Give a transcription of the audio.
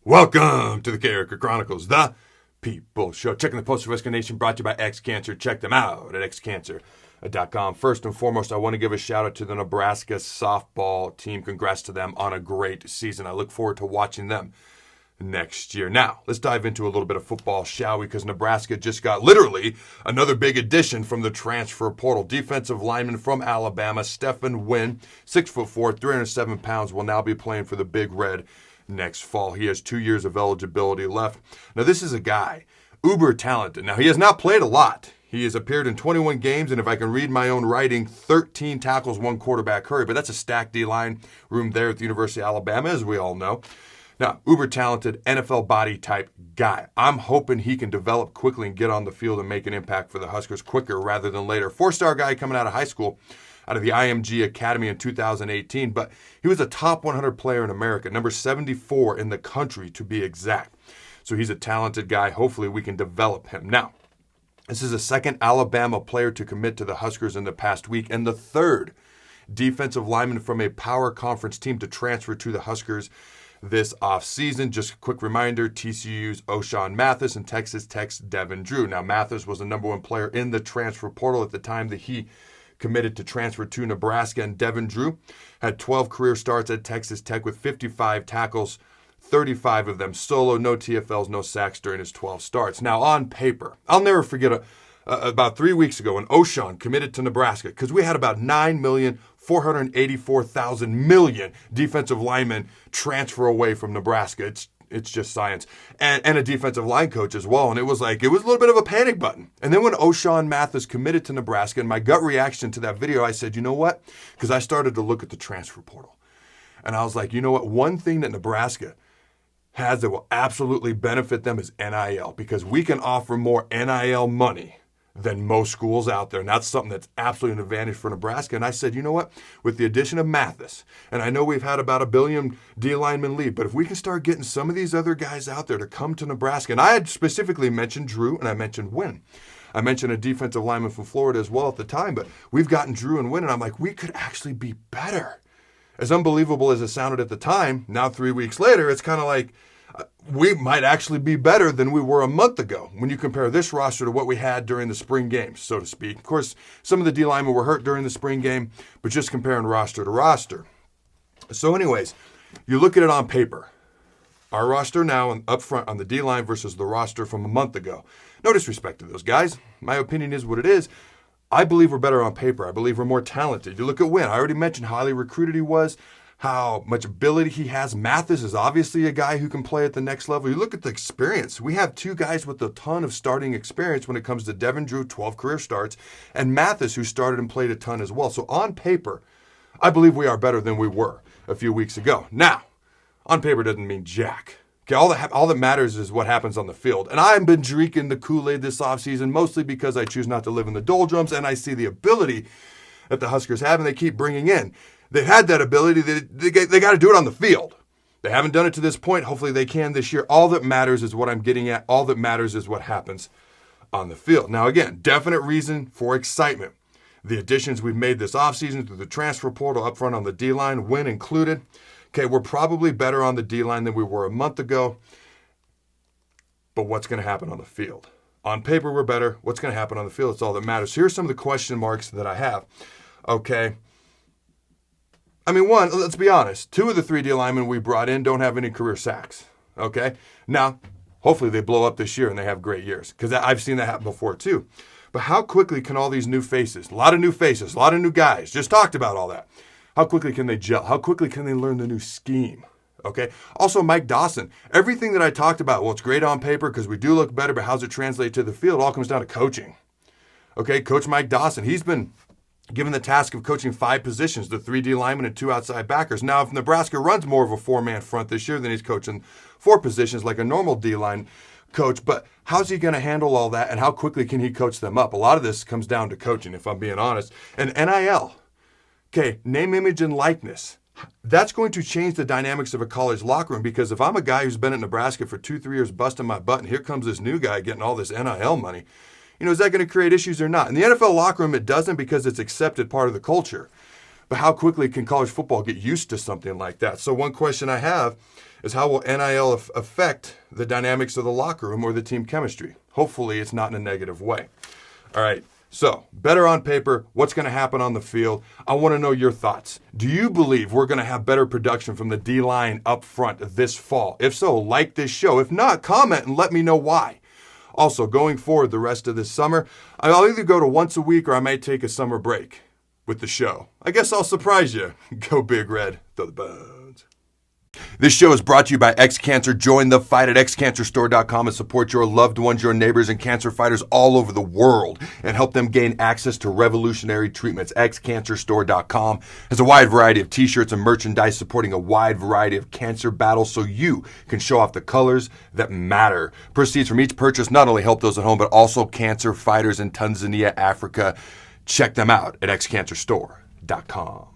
Welcome to the Carriker Chronicles, the People Show. Checking the Post for Western Nation, brought to you by X-Cancer. Check them out at xcancer.com. First and foremost, I want to give a shout out to the Nebraska softball team. Congrats to them on a great season. I look forward to watching them next year. Now, let's dive into a little bit of football, shall we? Because Nebraska just got literally another big addition from the transfer portal. Defensive lineman from Alabama, Stephen Wynn, 6'4", 307 pounds, will now be playing for the Big Red next fall. He has 2 years of eligibility left. Now, this is a guy, uber talented. Now, he has not played a lot. He has appeared in 21 games, and if I can read my own writing, 13 tackles, 1 quarterback hurry. But that's a stacked D-line room there at the University of Alabama, as we all know. Now, uber talented, NFL body type guy. I'm hoping he can develop quickly and get on the field and make an impact for the Huskers quicker rather than later. 4-star guy coming out of high school, out of the IMG Academy in 2018, but he was a top 100 player in America, number 74 in the country to be exact. So he's a talented guy. Hopefully we can develop him. Now, this is the second Alabama player to commit to the Huskers in the past week, and the third defensive lineman from a power conference team to transfer to the Huskers this offseason. Just a quick reminder, TCU's O'Shawn Mathis and Texas Tech's Devin Drew. Now, Mathis was the number one player in the transfer portal at the time that he committed to transfer to Nebraska, and Devin Drew had 12 career starts at Texas Tech with 55 tackles, 35 of them solo, no TFLs, no sacks during his 12 starts. Now, on paper, I'll never forget about 3 weeks ago when O'Shawn committed to Nebraska, because we had about 9,484,000 defensive linemen transfer away from Nebraska. It's just science. And a defensive line coach as well. And it was a little bit of a panic button. And then when O'Shawn Mathis committed to Nebraska, and my gut reaction to that video, I said, you know what? Because I started to look at the transfer portal. And I was like, you know what? One thing that Nebraska has that will absolutely benefit them is NIL. Because we can offer more NIL money than most schools out there. And that's something that's absolutely an advantage for Nebraska. And I said, you know what? With the addition of Mathis, and I know we've had about 1 billion D-linemen leave, but if we can start getting some of these other guys out there to come to Nebraska, and I had specifically mentioned Drew and I mentioned Wynn. I mentioned a defensive lineman from Florida as well at the time, but we've gotten Drew and Wynn, and I'm like, we could actually be better. As unbelievable as it sounded at the time, now 3 weeks later, it's kind of like, we might actually be better than we were a month ago when you compare this roster to what we had during the spring games, so to speak. Of course, some of the D-linemen were hurt during the spring game, but just comparing roster to roster. So anyways, you look at it on paper. Our roster now up front on the D-line versus the roster from a month ago. No disrespect to those guys. My opinion is what it is. I believe we're better on paper. I believe we're more talented. You look at Wynn. I already mentioned how highly recruited he was, how much ability he has. Mathis is obviously a guy who can play at the next level. You look at the experience. We have two guys with a ton of starting experience when it comes to Devin Drew, 12 career starts, and Mathis, who started and played a ton as well. So on paper, I believe we are better than we were a few weeks ago. Now, on paper doesn't mean jack. Okay, all that matters is what happens on the field. And I've been drinking the Kool-Aid this offseason mostly because I choose not to live in the doldrums, and I see the ability that the Huskers have, and they keep bringing in. They've had that ability. They got to do it on the field. They haven't done it to this point. Hopefully they can this year. All that matters is what I'm getting at. All that matters is what happens on the field. Now, again, definite reason for excitement. The additions we've made this offseason through the transfer portal up front on the D-line, Wynn included. Okay, we're probably better on the D-line than we were a month ago. But what's going to happen on the field? On paper, we're better. What's going to happen on the field? It's all that matters. Here's some of the question marks that I have. Okay. I mean, one, let's be honest. 2 of the 3 D linemen we brought in don't have any career sacks, okay? Now, hopefully they blow up this year and they have great years, because I've seen that happen before too. But how quickly can all these new faces, a lot of new faces, a lot of new guys, just talked about all that, how quickly can they gel? How quickly can they learn the new scheme, okay? Also, Mike Dawson, everything that I talked about, well, it's great on paper because we do look better, but how's it translate to the field? It all comes down to coaching, okay? Coach Mike Dawson, he's been given the task of coaching 5 positions, the 3 D linemen and 2 outside backers. Now, if Nebraska runs more of a 4-man front this year, then he's coaching 4 positions like a normal D-line coach. But how's he going to handle all that, and how quickly can he coach them up? A lot of this comes down to coaching, if I'm being honest. And NIL, okay, name, image, and likeness. That's going to change the dynamics of a college locker room, because if I'm a guy who's been at Nebraska for 2-3 years busting my butt, and here comes this new guy getting all this NIL money, is that going to create issues or not? In the NFL locker room, it doesn't, because it's accepted part of the culture. But how quickly can college football get used to something like that? So one question I have is, how will NIL affect the dynamics of the locker room or the team chemistry? Hopefully it's not in a negative way. All right, so better on paper, what's going to happen on the field? I want to know your thoughts. Do you believe we're going to have better production from the D-line up front this fall? If so, like this show. If not, comment and let me know why. Also, going forward the rest of this summer, I'll either go to once a week or I might take a summer break with the show. I guess I'll surprise you. Go Big Red, throw the bones. This show is brought to you by X-Cancer. Join the fight at xcancerstore.com and support your loved ones, your neighbors, and cancer fighters all over the world and help them gain access to revolutionary treatments. xcancerstore.com has a wide variety of t-shirts and merchandise supporting a wide variety of cancer battles so you can show off the colors that matter. Proceeds from each purchase not only help those at home, but also cancer fighters in Tanzania, Africa. Check them out at xcancerstore.com.